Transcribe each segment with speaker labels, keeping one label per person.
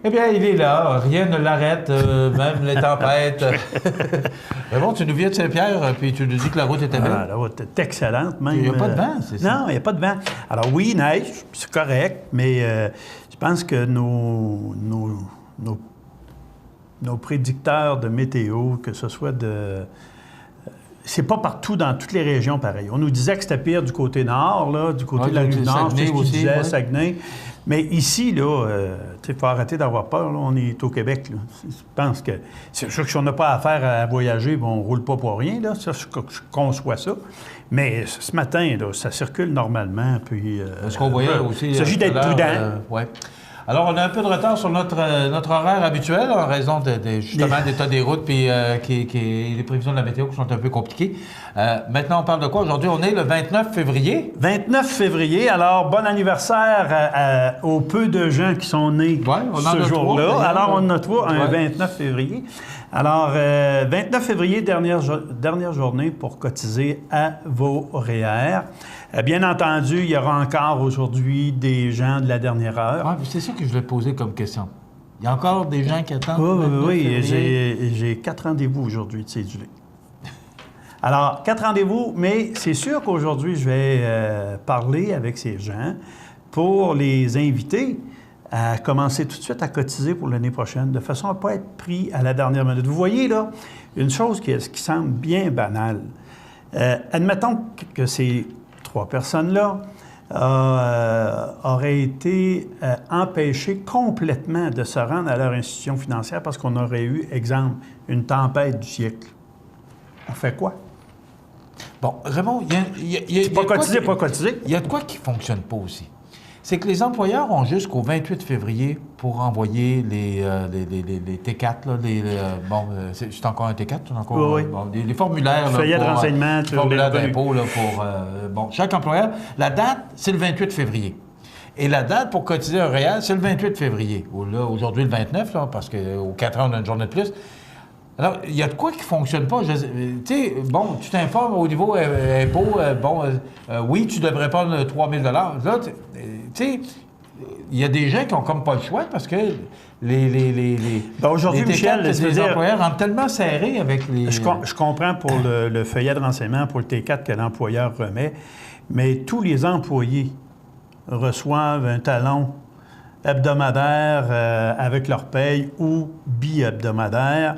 Speaker 1: Eh bien, il est là. Rien ne l'arrête, même les tempêtes. Mais bon, tu nous viens de Saint-Pierre, puis tu nous dis que la route était belle.
Speaker 2: Ah, la route est excellente, même.
Speaker 1: Il n'y a pas de vent, c'est ça?
Speaker 2: Non, il n'y a pas de vent. Alors oui, neige, c'est correct, mais je pense que nos prédicteurs de météo, que ce soit c'est pas partout dans toutes les régions pareil. On nous disait que c'était pire du côté nord, là, du côté de la rive nord, c'est ce qu'ils disaient, Saguenay. Mais ici, là, il faut arrêter d'avoir peur. Là. On est au Québec. Là. Je pense que c'est sûr que si on n'a pas affaire à voyager, on ne roule pas pour rien. Là. Ça, je conçois ça. Mais ce matin, là, ça circule normalement. Puis,
Speaker 1: ce qu'on voyait aussi.
Speaker 2: Il s'agit d'être prudent.
Speaker 1: Ouais. Alors, on a un peu de retard sur notre horaire habituel en raison justement de l'état des routes puis les prévisions de la météo qui sont un peu compliquées. Maintenant, on parle de quoi? Aujourd'hui, on est le 29 février.
Speaker 2: 29 février. Alors, bon anniversaire aux peu de gens qui sont nés ce jour-là. Alors, on en a trois, un 29 février. Alors, 29 février, dernière journée pour cotiser à vos REER. Bien entendu, il y aura encore aujourd'hui des gens de la dernière heure.
Speaker 1: Ouais, c'est ça que je voulais te poser comme question. Il y a encore des gens qui attendent?
Speaker 2: Oui, j'ai 4 rendez-vous aujourd'hui de cédulé. Alors, 4 rendez-vous, mais c'est sûr qu'aujourd'hui, je vais parler avec ces gens pour les inviter à commencer tout de suite à cotiser pour l'année prochaine, de façon à ne pas être pris à la dernière minute. Vous voyez, là, une chose qui semble bien banale. Admettons que ces 3 personnes-là auraient été empêchées complètement de se rendre à leur institution financière parce qu'on aurait eu, exemple, une tempête du siècle. On fait quoi?
Speaker 1: Bon, Raymond, il y a
Speaker 2: pas cotiser, pas cotiser.
Speaker 1: Il y a de quoi qui ne fonctionne pas aussi. C'est que les employeurs ont jusqu'au 28 février pour envoyer les T4, là, c'est encore un T4, c'est encore
Speaker 2: oui.
Speaker 1: Les formulaires.
Speaker 2: Feuillet de renseignement.
Speaker 1: Formulaire d'impôt pour chaque employeur. La date, c'est le 28 février. Et la date pour cotiser un REER, c'est le 28 février. Aujourd'hui, le 29, là, parce qu'aux 4 ans, on a une journée de plus. Alors, il y a de quoi qui ne fonctionne pas. Tu sais, bon, tu t'informes au niveau impôt, oui, tu devrais prendre 3 000 $. Là, tu sais, il y a des gens qui n'ont comme pas le choix parce que
Speaker 2: aujourd'hui, Michel,
Speaker 1: les employeurs rentrent tellement serrés avec les...
Speaker 2: Je comprends pour le feuillet de renseignement, pour le T4 que l'employeur remet, mais tous les employés reçoivent un talon hebdomadaire avec leur paye ou bi-hebdomadaire.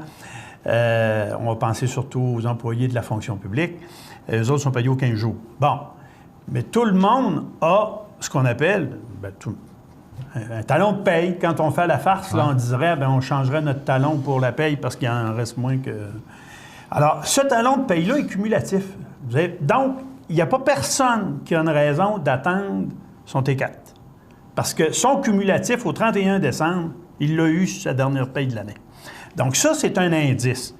Speaker 2: On va penser surtout aux employés de la fonction publique. Eux autres sont payés aux 15 jours. Bon. Mais tout le monde a ce qu'on appelle un talon de paye. Quand on fait la farce, là, on dirait on changerait notre talon pour la paye parce qu'il en reste moins que... Alors, ce talon de paye-là est cumulatif. Donc, il n'y a pas personne qui a une raison d'attendre son T4. Parce que son cumulatif au 31 décembre, il l'a eu sur sa dernière paye de l'année. Donc ça, c'est un indice.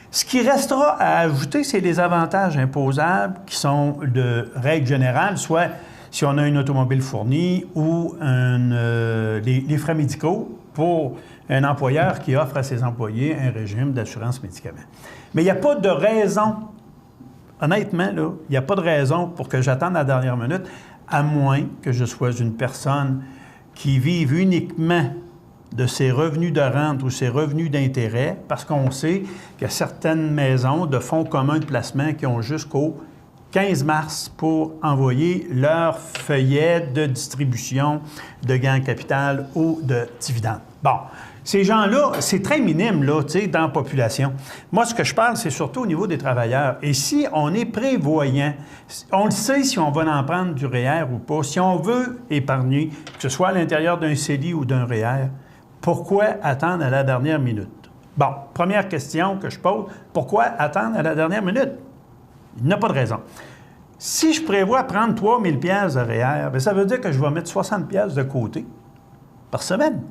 Speaker 2: Ce qui restera à ajouter, c'est les avantages imposables qui sont de règle générale, soit si on a une automobile fournie ou les frais médicaux pour un employeur qui offre à ses employés un régime d'assurance médicaments. Mais il n'y a pas de raison, honnêtement, là, il n'y a pas de raison pour que j'attende la dernière minute, à moins que je sois une personne qui vive uniquement de ses revenus de rente ou ses revenus d'intérêt, parce qu'on sait qu'il y a certaines maisons de fonds communs de placement qui ont jusqu'au 15 mars pour envoyer leur feuillet de distribution de gains en capital ou de dividendes. Bon, ces gens-là, c'est très minime, là, tu sais, dans la population. Moi, ce que je parle, c'est surtout au niveau des travailleurs. Et si on est prévoyant, on le sait si on va en prendre du REER ou pas, si on veut épargner, que ce soit à l'intérieur d'un CELI ou d'un REER, pourquoi attendre à la dernière minute? Bon, première question que je pose, pourquoi attendre à la dernière minute? Il n'y a pas de raison. Si je prévois prendre 3 000 $ de REER, bien, ça veut dire que je vais mettre 60 $ de côté par semaine.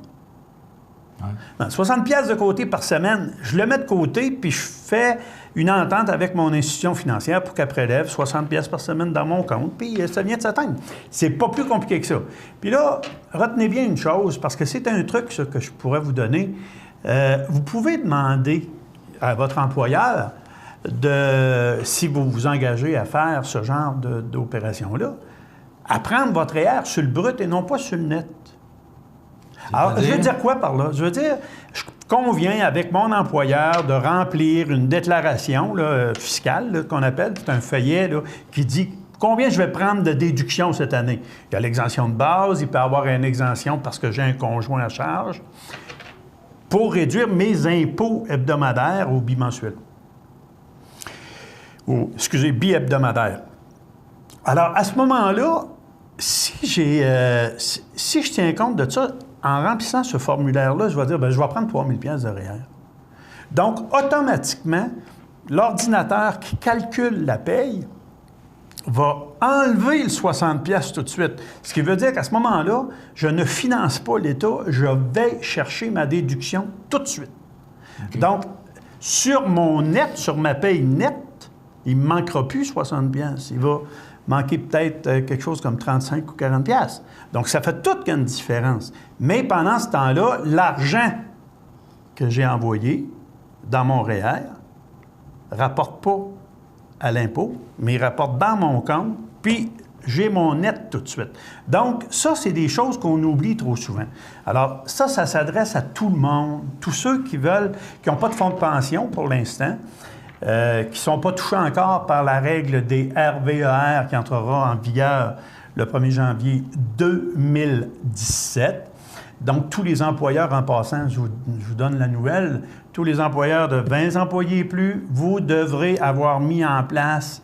Speaker 2: Ouais. 60 $ de côté par semaine, je le mets de côté, puis je fais une entente avec mon institution financière pour qu'elle prélève 60 $ par semaine dans mon compte, puis ça vient de s'atteindre. C'est pas plus compliqué que ça. Puis là, retenez bien une chose, parce que c'est un truc ça, que je pourrais vous donner. Vous pouvez demander à votre employeur, si vous vous engagez à faire ce genre d'opération-là, à prendre votre REER sur le brut et non pas sur le net. Alors, je veux dire quoi par là? Je veux dire, je conviens avec mon employeur de remplir une déclaration là, fiscale, là, qu'on appelle, c'est un feuillet là, qui dit combien je vais prendre de déduction cette année. Il y a l'exemption de base, il peut y avoir une exemption parce que j'ai un conjoint à charge, pour réduire mes impôts hebdomadaires ou bimensuels. Ou, excusez, bi-hebdomadaires. Alors, à ce moment-là, si je tiens compte de ça, en remplissant ce formulaire-là, je vais dire, bien, je vais prendre 3 000 $ de REER. Donc, automatiquement, l'ordinateur qui calcule la paye va enlever le 60 $ tout de suite. Ce qui veut dire qu'à ce moment-là, je ne finance pas l'État, je vais chercher ma déduction tout de suite. Okay. Donc, sur mon net, sur ma paye nette, il ne me manquera plus 60 $. Il va manquer peut-être quelque chose comme 35 ou 40 $. Donc, ça fait toute une différence. Mais pendant ce temps-là, l'argent que j'ai envoyé dans mon REER ne rapporte pas à l'impôt, mais il rapporte dans mon compte, puis j'ai mon net tout de suite. Donc, ça, c'est des choses qu'on oublie trop souvent. Alors, ça s'adresse à tout le monde, tous ceux qui veulent, qui n'ont pas de fonds de pension pour l'instant, qui ne sont pas touchés encore par la règle des RVER qui entrera en vigueur le 1er janvier 2017. Donc, tous les employeurs, en passant, je vous donne la nouvelle, tous les employeurs de 20 employés et plus, vous devrez avoir mis en place,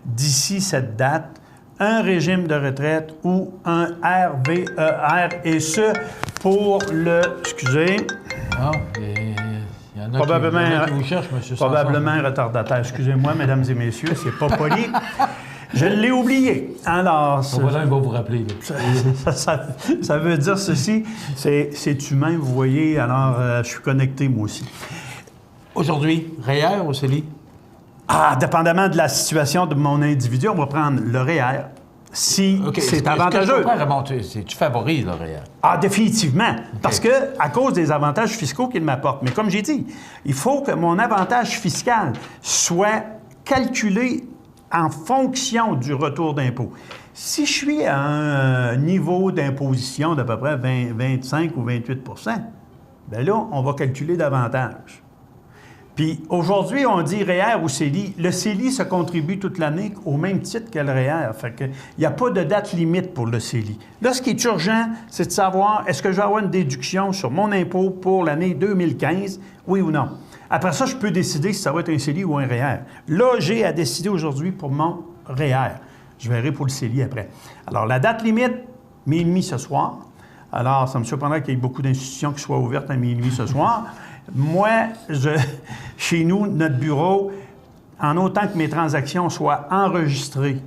Speaker 2: d'ici cette date, un régime de retraite ou un RVER, et ce, pour le... Excusez...
Speaker 1: Ah, il y en a probablement, qui vous cherchent, M.
Speaker 2: Probablement un retardataire. Excusez-moi, mesdames et messieurs, c'est pas poli. Je l'ai oublié. Alors,
Speaker 1: voilà, il va vous rappeler.
Speaker 2: Ça veut dire ceci, c'est humain, vous voyez, alors je suis connecté moi aussi.
Speaker 1: Aujourd'hui, REER ou CELI?
Speaker 2: Ah, dépendamment de la situation de mon individu, on va prendre le REER. Si c'est avantageux.
Speaker 1: Tu favorises le REER?
Speaker 2: Ah, définitivement. Parce que, à cause des avantages fiscaux qu'il m'apporte. Mais comme j'ai dit, il faut que mon avantage fiscal soit calculé en fonction du retour d'impôt. Si je suis à un niveau d'imposition d'à peu près 25 ou 28 %, bien là, on va calculer davantage. Puis aujourd'hui, on dit REER ou CELI. Le CELI se contribue toute l'année au même titre que le REER. Fait que, il n'y a pas de date limite pour le CELI. Là, ce qui est urgent, c'est de savoir est-ce que je vais avoir une déduction sur mon impôt pour l'année 2015, oui ou non. Après ça, je peux décider si ça va être un CELI ou un REER. Là, j'ai à décider aujourd'hui pour mon REER. Je verrai pour le CELI après. Alors, la date limite, minuit ce soir. Alors, ça me surprendrait qu'il y ait beaucoup d'institutions qui soient ouvertes à minuit ce soir. Moi, chez nous, notre bureau, en autant que mes transactions soient enregistrées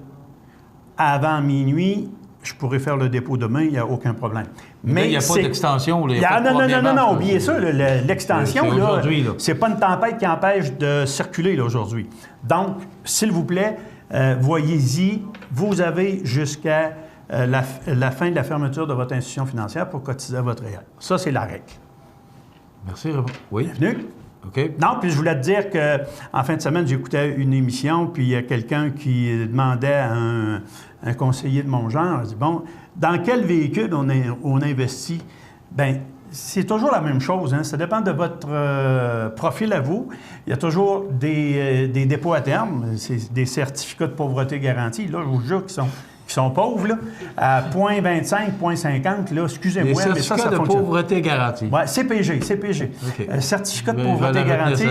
Speaker 2: avant minuit, je pourrais faire le dépôt demain, il n'y a aucun problème.
Speaker 1: Mais il n'y a pas d'extension.
Speaker 2: Non, oubliez ça. L'extension, là, c'est pas une tempête qui empêche de circuler là, aujourd'hui. Donc, s'il vous plaît, voyez-y. Vous avez jusqu'à la fin de la fermeture de votre institution financière pour cotiser à votre REER. Ça, c'est la règle.
Speaker 1: Merci, Raymond. Oui.
Speaker 2: Bienvenue.
Speaker 1: OK.
Speaker 2: Non, puis je voulais te dire qu'en fin de semaine, j'écoutais une émission, puis il y a quelqu'un qui demandait à un conseiller de mon genre, il dit, bon, dans quel véhicule on investit? Bien, c'est toujours la même chose, hein? Ça dépend de votre profil à vous. Il y a toujours des dépôts à terme, c'est des certificats de pauvreté garantis. Là, je vous jure qui sont pauvres, là, à 0,25, 0,50, là, excusez-moi, mais ça fonctionne.
Speaker 1: Certificat de pauvreté garantie.
Speaker 2: Oui, CPG. Okay. Certificat de pauvreté garantie.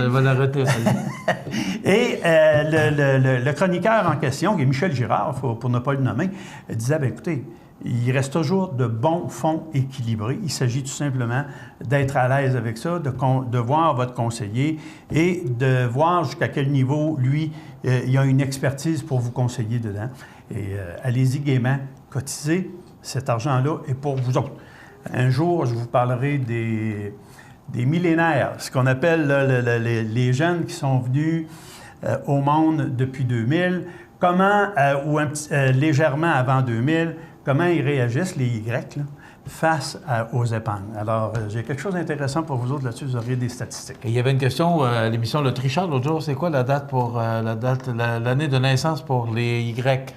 Speaker 2: Et le chroniqueur en question, qui est Michel Girard, pour ne pas le nommer, disait, bien, écoutez, il reste toujours de bons fonds équilibrés. Il s'agit tout simplement d'être à l'aise avec ça, de voir votre conseiller et de voir jusqu'à quel niveau, lui, il a une expertise pour vous conseiller dedans. Et allez-y gaiement, cotisez, cet argent-là est pour vous autres. Un jour, je vous parlerai des millénaires, ce qu'on appelle là, les jeunes qui sont venus au monde depuis 2000, comment, ou légèrement avant 2000, comment ils réagissent, les Y, là, face aux épargnes. Alors, j'ai quelque chose d'intéressant pour vous autres là-dessus, vous aurez des statistiques.
Speaker 1: Et il y avait une question à l'émission Le Trichard l'autre jour, c'est quoi la date pour l'année de naissance pour les Y?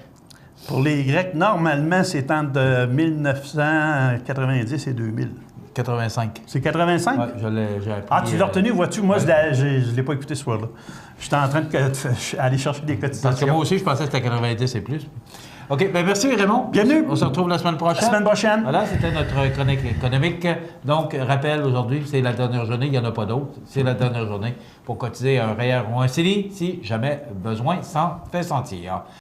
Speaker 1: Pour
Speaker 2: les Y, normalement, c'est entre 1990 et 2000.
Speaker 1: 85.
Speaker 2: C'est 85?
Speaker 1: Oui, j'ai appris.
Speaker 2: Ah, tu l'as retenu, vois-tu? Moi, je ne l'ai pas écouté ce soir-là. J'étais en train d'aller chercher des cotisations.
Speaker 1: Parce que moi aussi, je pensais que c'était 90 et plus. OK, bien merci Raymond.
Speaker 2: Bienvenue.
Speaker 1: On se retrouve la semaine prochaine.
Speaker 2: La semaine prochaine.
Speaker 1: Voilà, c'était notre chronique économique. Donc, rappel, aujourd'hui, c'est la dernière journée, il n'y en a pas d'autres. C'est la dernière journée pour cotiser un REER ou un CELI si jamais besoin s'en fait sentir.